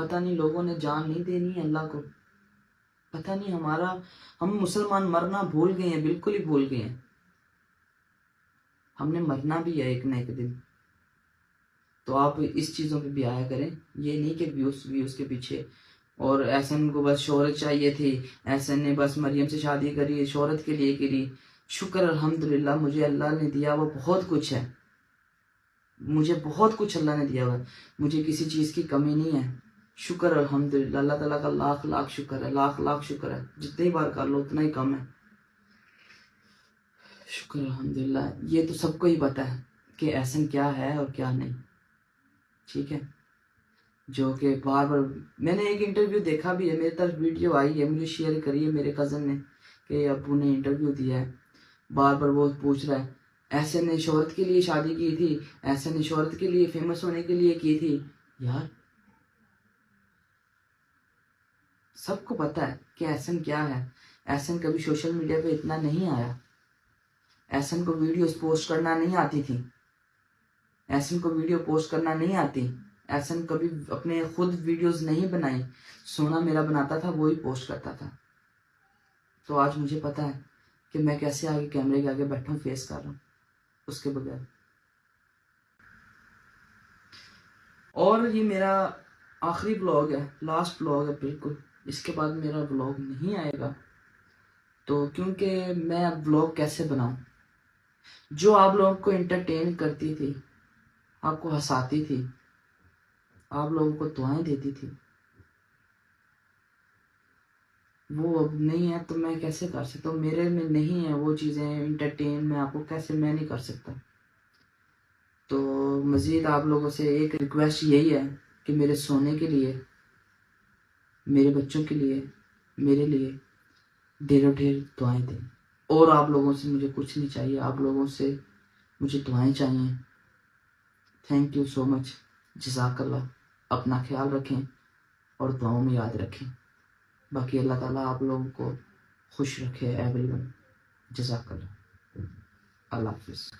पता नहीं लोगों ने जान नहीं देनी है अल्लाह को, पता नहीं हम मुसलमान मरना भूल गए हैं, बिल्कुल ही भूल गए हैं। हमने मरना भी है एक ना एक दिन। तो आप इस चीज़ों पे भी आया करें, ये नहीं कि व्यूज़ के पीछे। और एहसन को बस शोहरत चाहिए थी, एहसन ने बस मरियम से शादी करी शोहरत के लिए करी। शुक्र अल्हम्दुलिल्लाह, मुझे अल्लाह ने दिया वो बहुत कुछ है, मुझे बहुत कुछ अल्लाह ने दिया हुआ है, मुझे किसी चीज़ की कमी नहीं है। शुक्र अल्हम्दुलिल्लाह, अल्लाह ताला का लाख लाख शुक्र है, लाख लाख शुक्र है। जितनी बार कर लो उतना ही कम है। शुक्र अल्हम्दुलिल्लाह। ये तो सबको ही पता है कि एहसन क्या है और क्या नहीं, ठीक है। जो कि बार बार मैंने एक इंटरव्यू देखा भी है, मेरे तरफ वीडियो आई है, मुझे शेयर करी है मेरे कज़न ने कि अब्बू ने इंटरव्यू दिया है। बार बार वो पूछ रहा है ऐसे ने शोहरत के लिए शादी की थी, ऐसे ने शोहरत के लिए फेमस होने के लिए की थी। यार सबको पता है कि एहसन क्या है। एहसन कभी सोशल मीडिया पे इतना नहीं आया, एहसन को वीडियोस पोस्ट करना नहीं आती थी, एहसन को वीडियो पोस्ट करना नहीं आती, एहसन कभी अपने खुद वीडियोस नहीं बनाई, सोना मेरा बनाता था वो ही पोस्ट करता था। तो आज मुझे पता है कि मैं कैसे आगे कैमरे के आगे बैठा हूँ, फेस कर रहा हूँ उसके बगैर। और ये मेरा आखिरी ब्लॉग है, लास्ट ब्लॉग है बिल्कुल, इसके बाद मेरा ब्लॉग नहीं आएगा। तो क्योंकि मैं अब ब्लॉग कैसे बनाऊं जो आप लोगों को एंटरटेन करती थी, आपको हंसाती थी, आप लोगों को दुआएं देती थी, वो अब नहीं है। तो मैं कैसे कर सकता हूँ, मेरे में नहीं है वो चीज़ें एंटरटेन, मैं आपको कैसे, मैं नहीं कर सकता। तो मज़ीद आप लोगों से एक रिक्वेस्ट यही है कि मेरे सोने के लिए, मेरे बच्चों के लिए, मेरे लिए ढेरों ढेर दुआएं दें। और आप लोगों से मुझे कुछ नहीं चाहिए, आप लोगों से मुझे दुआएं चाहिए। थैंक यू सो मच, जज़ाकल्लाह। अपना ख्याल रखें और दुआओं में याद रखें। बाकी अल्लाह ताला आप लोगों को खुश रखे एवरीवन। जज़ाकल्लाह। अल्लाह हाफ़िज़।